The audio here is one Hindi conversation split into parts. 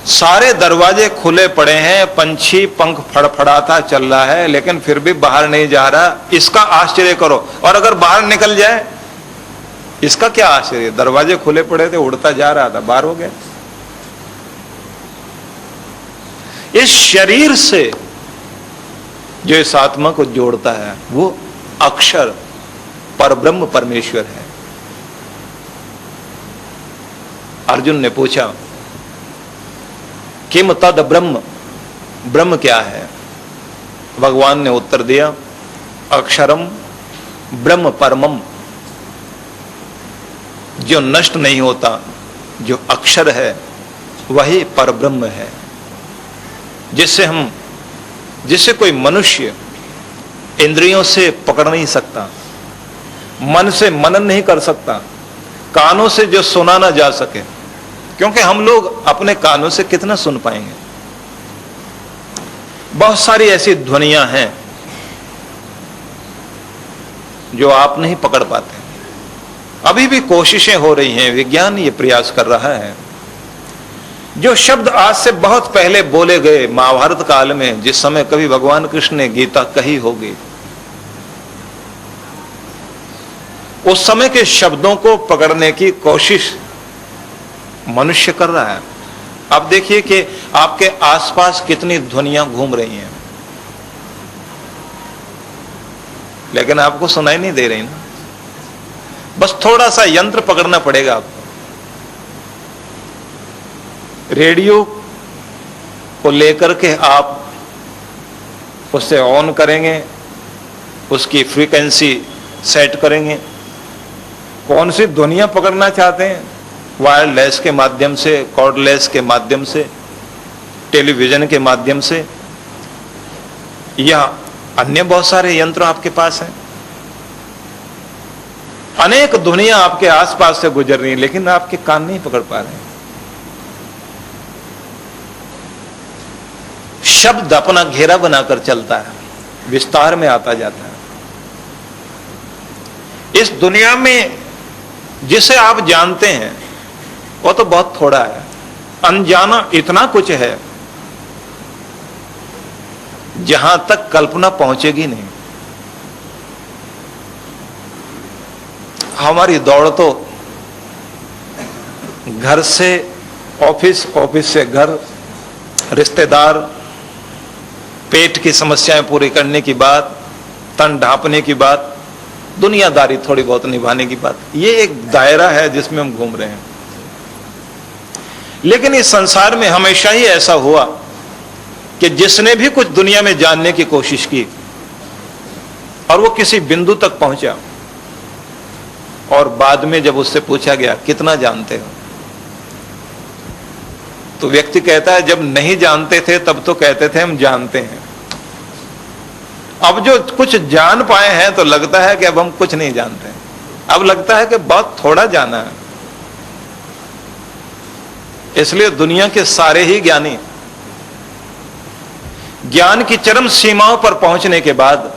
सारे दरवाजे खुले पड़े हैं, पंछी पंख फड़फड़ाता चल रहा है, लेकिन फिर भी बाहर नहीं जा रहा। इसका आश्चर्य करो। और अगर बाहर निकल जाए, इसका क्या आश्चर्य? दरवाजे खुले पड़े थे, उड़ता जा रहा था, बाहर हो गया। इस शरीर से जो इस आत्मा को जोड़ता है वो अक्षर परब्रह्म परमेश्वर है। अर्जुन ने पूछा किम तद ब्रह्म, ब्रह्म क्या है? भगवान ने उत्तर दिया अक्षरम ब्रह्म परमम, जो नष्ट नहीं होता, जो अक्षर है वही परब्रह्म है। जिससे कोई मनुष्य इंद्रियों से पकड़ नहीं सकता, मन से मनन नहीं कर सकता, कानों से जो सुना ना जा सके। क्योंकि हम लोग अपने कानों से कितना सुन पाएंगे? बहुत सारी ऐसी ध्वनियां हैं जो आप नहीं पकड़ पाते। अभी भी कोशिशें हो रही हैं, विज्ञान ये प्रयास कर रहा है। जो शब्द आज से बहुत पहले बोले गए, महाभारत काल में, जिस समय कभी भगवान कृष्ण ने गीता कही होगी, उस समय के शब्दों को पकड़ने की कोशिश मनुष्य कर रहा है। अब देखिए कि आपके आसपास कितनी ध्वनियां घूम रही हैं, लेकिन आपको सुनाई नहीं दे रही ना। बस थोड़ा सा यंत्र पकड़ना पड़ेगा आपको। रेडियो को लेकर के आप उसे ऑन करेंगे, उसकी फ्रीक्वेंसी सेट करेंगे। कौन सी ध्वनियां पकड़ना चाहते हैं? वायरलेस के माध्यम से, कॉर्डलेस के माध्यम से, टेलीविजन के माध्यम से, या अन्य बहुत सारे यंत्र आपके पास हैं। अनेक ध्वनियां आपके आसपास से गुजर रही हैं, लेकिन आपके कान नहीं पकड़ पा रहे हैं। शब्द अपना घेरा बनाकर चलता है, विस्तार में आता जाता है। इस दुनिया में जिसे आप जानते हैं वो तो बहुत थोड़ा है। अनजाना इतना कुछ है जहां तक कल्पना पहुंचेगी नहीं। हमारी दौड़ तो घर से ऑफिस, ऑफिस से घर, रिश्तेदार, पेट की समस्याएं पूरी करने की बात, तन ढांपने की बात, दुनियादारी थोड़ी बहुत निभाने की बात, ये एक दायरा है जिसमें हम घूम रहे हैं। लेकिन इस संसार में हमेशा ही ऐसा हुआ कि जिसने भी कुछ दुनिया में जानने की कोशिश की और वो किसी बिंदु तक पहुंचा, और बाद में जब उससे पूछा गया कितना जानते हो, तो व्यक्ति कहता है जब नहीं जानते थे तब तो कहते थे हम जानते हैं। अब जो कुछ जान पाए हैं तो लगता है कि अब हम कुछ नहीं जानते हैं। अब लगता है कि बहुत थोड़ा जाना है। इसलिए दुनिया के सारे ही ज्ञानी ज्ञान की चरम सीमाओं पर पहुंचने के बाद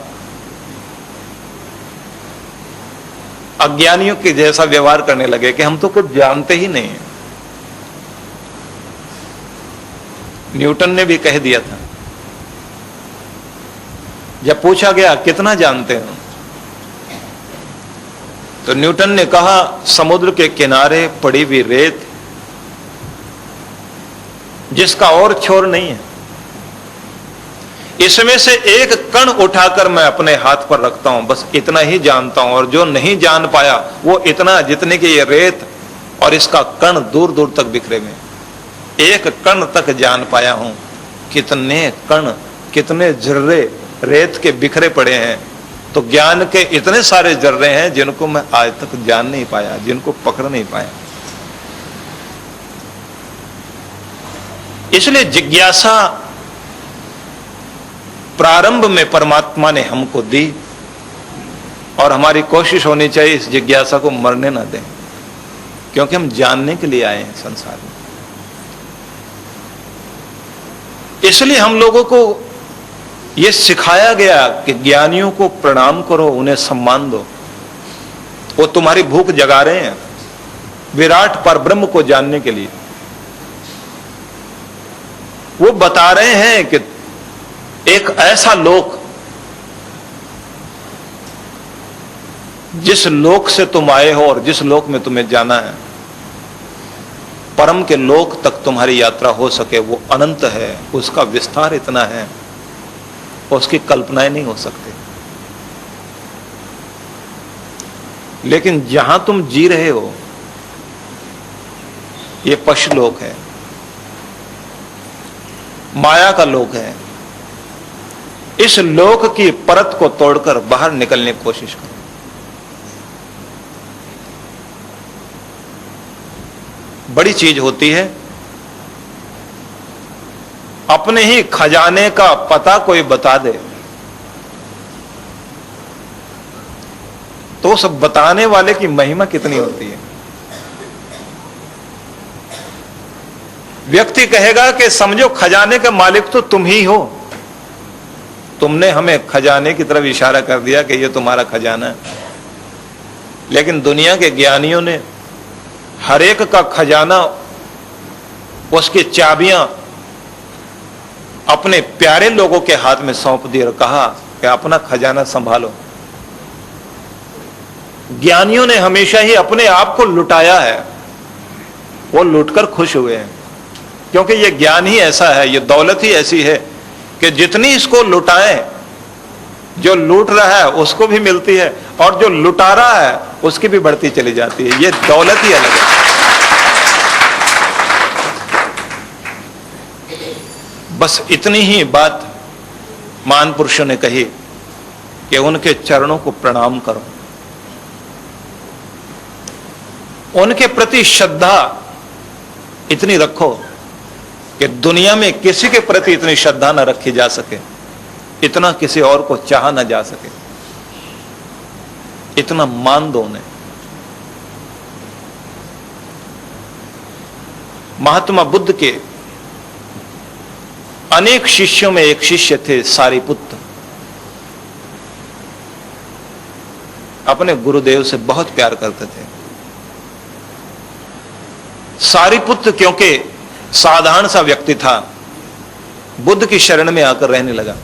अज्ञानियों के जैसा व्यवहार करने लगे कि हम तो कुछ जानते ही नहीं हैं। न्यूटन ने भी कह दिया था, जब पूछा गया कितना जानते हो, तो न्यूटन ने कहा समुद्र के किनारे पड़ी हुई रेत जिसका और छोर नहीं है, इसमें से एक कण उठाकर मैं अपने हाथ पर रखता हूं, बस इतना ही जानता हूं। और जो नहीं जान पाया वो इतना जितने की ये रेत और इसका कण दूर दूर तक बिखरे हुए, एक कण तक जान पाया हूं। कितने कण, कितने जर्रे रेत के बिखरे पड़े हैं। तो ज्ञान के इतने सारे जर्रे हैं जिनको मैं आज तक जान नहीं पाया, जिनको पकड़ नहीं पाया। इसलिए जिज्ञासा प्रारंभ में परमात्मा ने हमको दी, और हमारी कोशिश होनी चाहिए इस जिज्ञासा को मरने ना दें, क्योंकि हम जानने के लिए आए हैं संसार में। इसलिए हम लोगों को यह सिखाया गया कि ज्ञानियों को प्रणाम करो, उन्हें सम्मान दो, वो तुम्हारी भूख जगा रहे हैं विराट परब्रह्म को जानने के लिए। वो बता रहे हैं कि एक ऐसा लोक, जिस लोक से तुम आए हो और जिस लोक में तुम्हें जाना है, परम के लोक तक तुम्हारी यात्रा हो सके, वो अनंत है, उसका विस्तार इतना है, उसकी कल्पनाएं नहीं हो सकती। लेकिन जहां तुम जी रहे हो ये पशु लोक है, माया का लोक है। इस लोक की परत को तोड़कर बाहर निकलने की कोशिश करो। बड़ी चीज होती है अपने ही खजाने का पता कोई बता दे तो सब बताने वाले की महिमा कितनी होती है। व्यक्ति कहेगा कि समझो खजाने का मालिक तो तुम ही हो, तुमने हमें खजाने की तरफ इशारा कर दिया कि ये तुम्हारा खजाना है। लेकिन दुनिया के ज्ञानियों ने हर एक का खजाना, उसकी चाबियां अपने प्यारे लोगों के हाथ में सौंप दी और कहा कि अपना खजाना संभालो। ज्ञानियों ने हमेशा ही अपने आप को लुटाया है, वो लूटकर खुश हुए हैं, क्योंकि ये ज्ञान ही ऐसा है, ये दौलत ही ऐसी है कि जितनी इसको लुटाएं, जो लूट रहा है उसको भी मिलती है और जो लुटा रहा है उसकी भी बढ़ती चली जाती है। ये दौलत ही अलग है। बस इतनी ही बात महान पुरुषों ने कही कि उनके चरणों को प्रणाम करो, उनके प्रति श्रद्धा इतनी रखो कि दुनिया में किसी के प्रति इतनी श्रद्धा न रखी जा सके, इतना किसी और को चाहा न जा सके, इतना मान दो उन्हें। महात्मा बुद्ध के अनेक शिष्यों में एक शिष्य थे सारिपुत्र। अपने गुरुदेव से बहुत प्यार करते थे। सारिपुत्र क्योंकि साधारण सा व्यक्ति था, बुद्ध की शरण में आकर रहने लगा।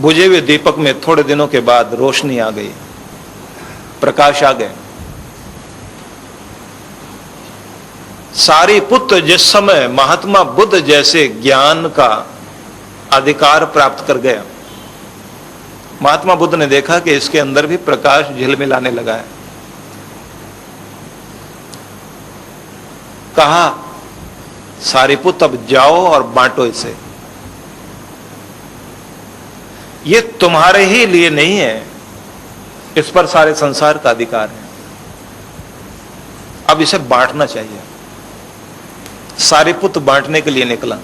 बुझे हुए दीपक में थोड़े दिनों के बाद रोशनी आ गई, प्रकाश आ गए। सारिपुत्र जिस समय महात्मा बुद्ध जैसे ज्ञान का अधिकार प्राप्त कर गया, महात्मा बुद्ध ने देखा कि इसके अंदर भी प्रकाश झिलमिलाने लगा है। कहा, सारिपुत्र अब जाओ और बांटो इसे, ये तुम्हारे ही लिए नहीं है, इस पर सारे संसार का अधिकार है, अब इसे बांटना चाहिए। सारिपुत्र बांटने के लिए निकला।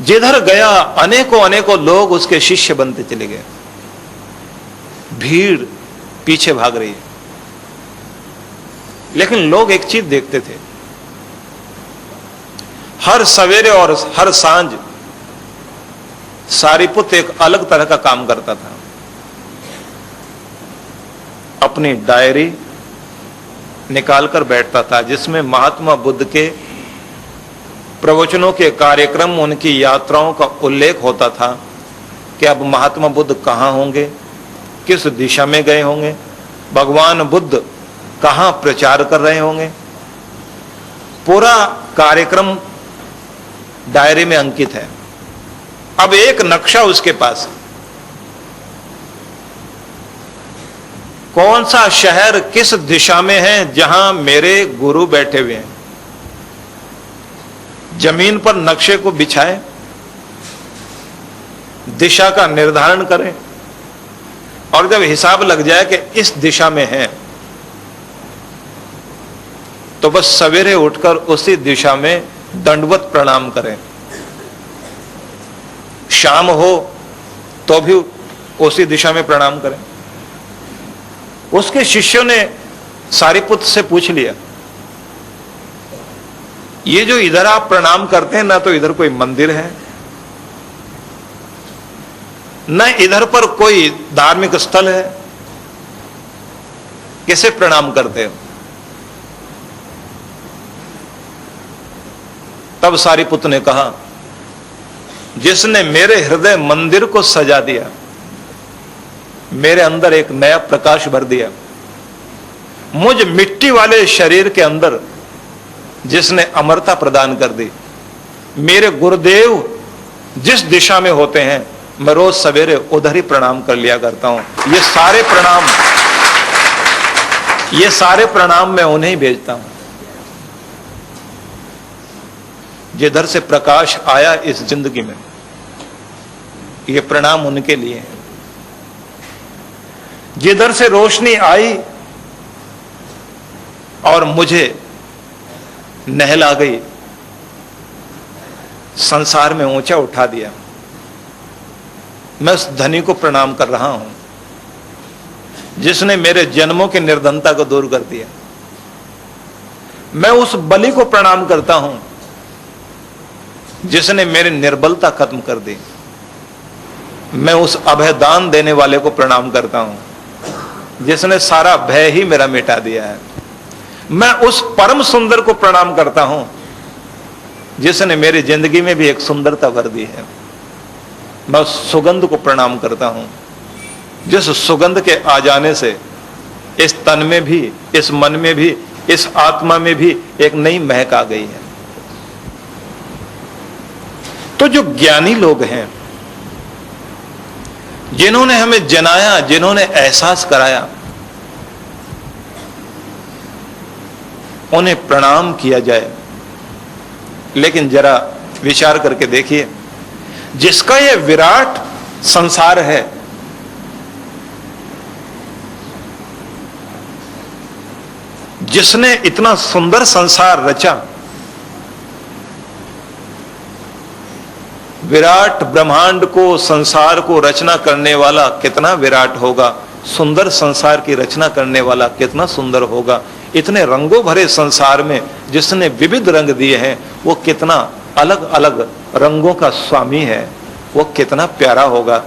जिधर गया अनेकों अनेकों लोग उसके शिष्य बनते चले गए। भीड़ पीछे भाग रही है, लेकिन लोग एक चीज देखते थे, हर सवेरे और हर सांझ सारिपुत्र एक अलग तरह का काम करता था। अपनी डायरी निकालकर बैठता था जिसमें महात्मा बुद्ध के प्रवचनों के कार्यक्रम, उनकी यात्राओं का उल्लेख होता था कि अब महात्मा बुद्ध कहां होंगे, किस दिशा में गए होंगे, भगवान बुद्ध कहां प्रचार कर रहे होंगे। पूरा कार्यक्रम डायरी में अंकित है। अब एक नक्शा उसके पास, कौन सा शहर किस दिशा में है जहां मेरे गुरु बैठे हुए हैं। जमीन पर नक्शे को बिछाए, दिशा का निर्धारण करें, और जब हिसाब लग जाए कि इस दिशा में है तो बस सवेरे उठकर उसी दिशा में दंडवत प्रणाम करें। शाम हो तो भी उसी दिशा में प्रणाम करें। उसके शिष्यों ने सारिपुत्र से पूछ लिया, ये जो इधर आप प्रणाम करते हैं, ना तो इधर कोई मंदिर है, न इधर पर कोई धार्मिक स्थल है, कैसे प्रणाम करते हो? तब सारिपुत्र ने कहा, जिसने मेरे हृदय मंदिर को सजा दिया, मेरे अंदर एक नया प्रकाश भर दिया, मुझ मिट्टी वाले शरीर के अंदर जिसने अमरता प्रदान कर दी, मेरे गुरुदेव जिस दिशा में होते हैं मैं रोज सवेरे उधर ही प्रणाम कर लिया करता हूं। ये सारे प्रणाम मैं उन्हें ही भेजता हूं। जिधर से प्रकाश आया इस जिंदगी में, ये प्रणाम उनके लिए है। जिधर से रोशनी आई और मुझे नहला गई, संसार में ऊंचा उठा दिया, मैं उस धनी को प्रणाम कर रहा हूं जिसने मेरे जन्मों की निर्धनता को दूर कर दिया। मैं उस बलि को प्रणाम करता हूं जिसने मेरी निर्बलता खत्म कर दी। मैं उस अभयदान देने वाले को प्रणाम करता हूं जिसने सारा भय ही मेरा मिटा दिया है। मैं उस परम सुंदर को प्रणाम करता हूं जिसने मेरी जिंदगी में भी एक सुंदरता भर दी है। मैं उस सुगंध को प्रणाम करता हूं जिस सुगंध के आ जाने से इस तन में भी, इस मन में भी, इस आत्मा में भी एक नई महक आ गई है। तो जो ज्ञानी लोग हैं, जिन्होंने हमें जनाया, जिन्होंने एहसास कराया, उन्हें प्रणाम किया जाए। लेकिन जरा विचार करके देखिए, जिसका यह विराट संसार है, जिसने इतना सुंदर संसार रचा, विराट ब्रह्मांड को, संसार को रचना करने वाला कितना विराट होगा, सुंदर संसार की रचना करने वाला कितना सुंदर होगा। इतने रंगों भरे संसार में जिसने विविध रंग दिए हैं, वो कितना अलग अलग रंगों का स्वामी है, वो कितना प्यारा होगा,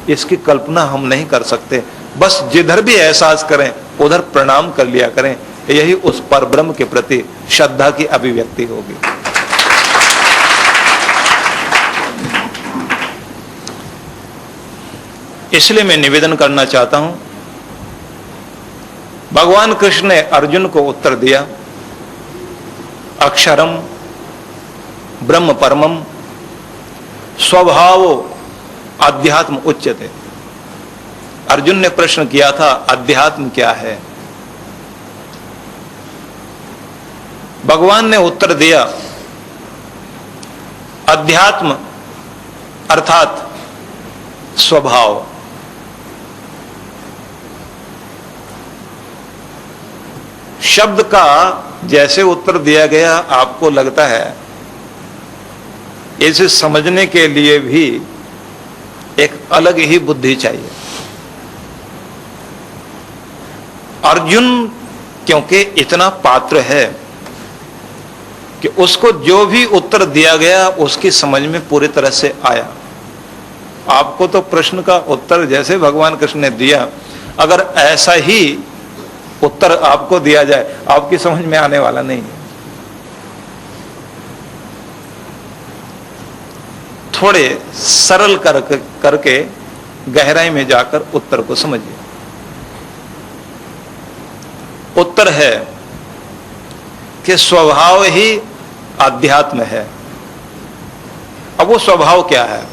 इसकी कल्पना हम नहीं कर सकते। बस जिधर भी एहसास करें उधर प्रणाम कर लिया करें, यही उस परब्रह्म के प्रति श्रद्धा की अभिव्यक्ति होगी। इसलिए मैं निवेदन करना चाहता हूं, भगवान कृष्ण ने अर्जुन को उत्तर दिया, अक्षरम ब्रह्म परमम स्वभाव अध्यात्म उच्यते। अर्जुन ने प्रश्न किया था, अध्यात्म क्या है? भगवान ने उत्तर दिया, अध्यात्म अर्थात स्वभाव। शब्द का जैसे उत्तर दिया गया, आपको लगता है इसे समझने के लिए भी एक अलग ही बुद्धि चाहिए। अर्जुन क्योंकि इतना पात्र है कि उसको जो भी उत्तर दिया गया उसकी समझ में पूरी तरह से आया। आपको तो प्रश्न का उत्तर जैसे भगवान कृष्ण ने दिया, अगर ऐसा ही उत्तर आपको दिया जाए, आपकी समझ में आने वाला नहीं है। थोड़े सरल करके गहराई में जाकर उत्तर को समझिए। उत्तर है कि स्वभाव ही अध्यात्म है। अब वो स्वभाव क्या है?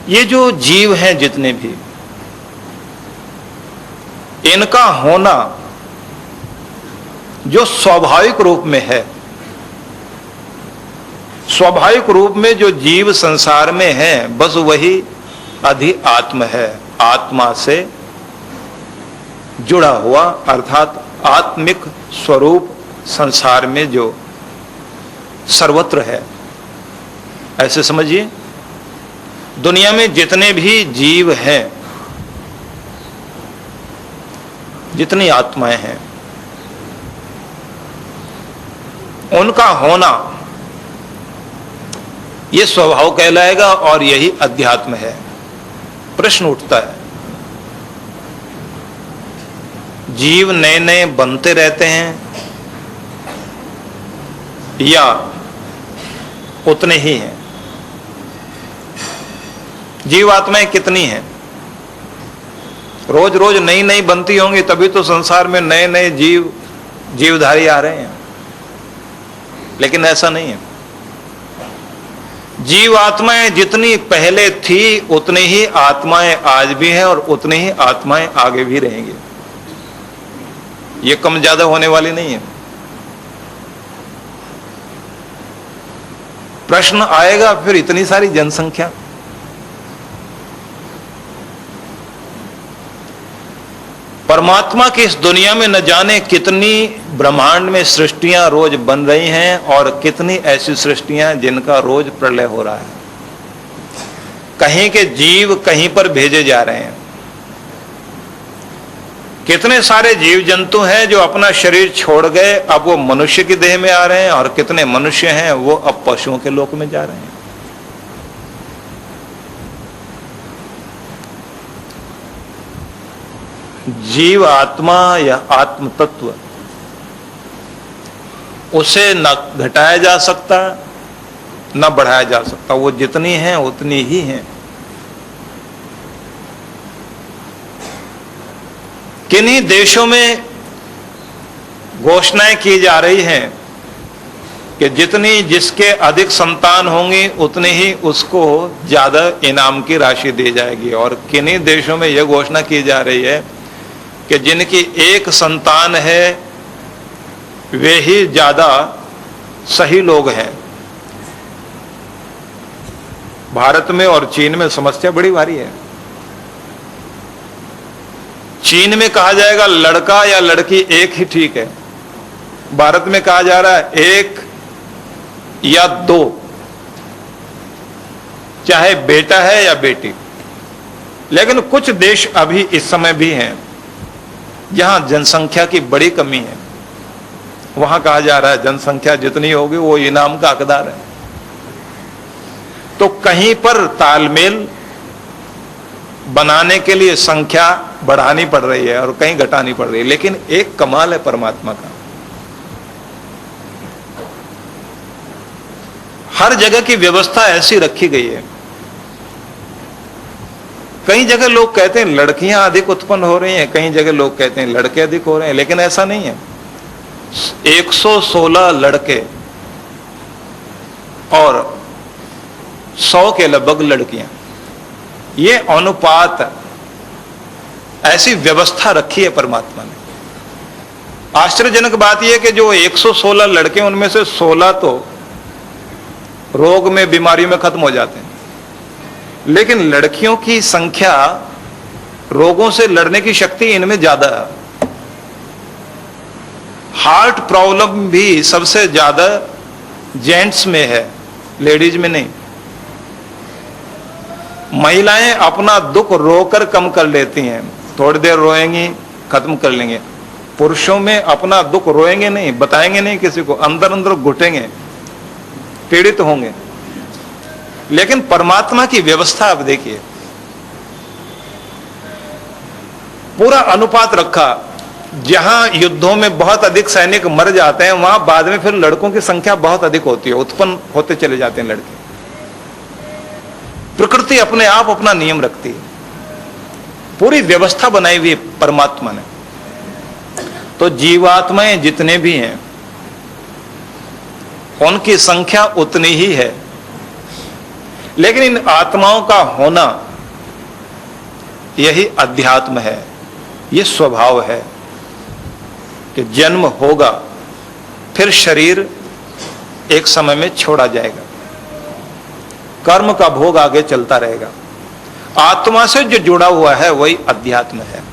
ये जो जीव हैं जितने भी, इनका होना जो स्वाभाविक रूप में है, स्वाभाविक रूप में जो जीव संसार में है, बस वही अधिआत्म है। आत्मा से जुड़ा हुआ अर्थात आत्मिक स्वरूप संसार में जो सर्वत्र है, ऐसे समझिए। दुनिया में जितने भी जीव हैं, जितनी आत्माएं हैं, उनका होना यह स्वभाव कहलाएगा और यही अध्यात्म है। प्रश्न उठता है, जीव नए नए बनते रहते हैं या उतने ही हैं? जीवात्माएं कितनी हैं? रोज रोज नई नई बनती होंगी, तभी तो संसार में नए नए जीवधारी आ रहे हैं। लेकिन ऐसा नहीं है। जीवात्माएं जितनी पहले थी उतनी ही आत्माएं आज भी हैं और उतनी ही आत्माएं आगे भी रहेंगी। ये कम ज्यादा होने वाली नहीं है। प्रश्न आएगा फिर इतनी सारी जनसंख्या, परमात्मा की इस दुनिया में न जाने कितनी ब्रह्मांड में सृष्टियां रोज बन रही हैं और कितनी ऐसी सृष्टियां जिनका रोज प्रलय हो रहा है। कहीं के जीव कहीं पर भेजे जा रहे हैं। कितने सारे जीव जंतु हैं जो अपना शरीर छोड़ गए, अब वो मनुष्य की देह में आ रहे हैं, और कितने मनुष्य हैं वो अब पशुओं के लोक में जा रहे हैं। जीव आत्मा या आत्म तत्व, उसे न घटाया जा सकता न बढ़ाया जा सकता। वो जितनी है उतनी ही है। किन्हीं देशों में घोषणाएं की जा रही हैं कि जितनी जिसके अधिक संतान होंगी उतनी ही उसको ज्यादा इनाम की राशि दी जाएगी। और किन्हीं देशों में यह घोषणा की जा रही है कि जिनकी एक संतान है वे ही ज्यादा सही लोग हैं। भारत में और चीन में समस्या बड़ी भारी है। चीन में कहा जाएगा लड़का या लड़की एक ही ठीक है। भारत में कहा जा रहा है एक या दो, चाहे बेटा है या बेटी। लेकिन कुछ देश अभी इस समय भी हैं जहां जनसंख्या की बड़ी कमी है। वहां कहा जा रहा है जनसंख्या जितनी होगी वो इनाम का हकदार है। तो कहीं पर तालमेल बनाने के लिए संख्या बढ़ानी पड़ रही है और कहीं घटानी पड़ रही है। लेकिन एक कमाल है परमात्मा का, हर जगह की व्यवस्था ऐसी रखी गई है। कई जगह लोग कहते हैं लड़कियां अधिक उत्पन्न हो रही हैं, कई जगह लोग कहते हैं लड़के अधिक हो रहे हैं। लेकिन ऐसा नहीं है। 116 लड़के और 100 के लगभग लड़कियां, ये अनुपात, ऐसी व्यवस्था रखी है परमात्मा ने। आश्चर्यजनक बात यह कि जो 116 लड़के उनमें से 16 तो रोग में बीमारियों में खत्म हो जाते हैं, लेकिन लड़कियों की संख्या, रोगों से लड़ने की शक्ति इनमें ज्यादा है। हार्ट प्रॉब्लम भी सबसे ज्यादा जेंट्स में है, लेडीज में नहीं। महिलाएं अपना दुख रोकर कम कर लेती हैं, थोड़ी देर रोएंगी खत्म कर लेंगे। पुरुषों में अपना दुख रोएंगे नहीं, बताएंगे नहीं किसी को, अंदर अंदर घुटेंगे, पीड़ित होंगे। लेकिन परमात्मा की व्यवस्था आप देखिए, पूरा अनुपात रखा। जहां युद्धों में बहुत अधिक सैनिक मर जाते हैं वहां बाद में फिर लड़कों की संख्या बहुत अधिक होती है, उत्पन्न होते चले जाते हैं लड़के। प्रकृति अपने आप अपना नियम रखती है, पूरी व्यवस्था बनाई हुई है परमात्मा ने। तो जीवात्माएं जितने भी हैं उनकी संख्या उतनी ही है। लेकिन इन आत्माओं का होना यही अध्यात्म है, यह स्वभाव है कि जन्म होगा, फिर शरीर एक समय में छोड़ा जाएगा, कर्म का भोग आगे चलता रहेगा। आत्मा से जो जुड़ा हुआ है वही अध्यात्म है।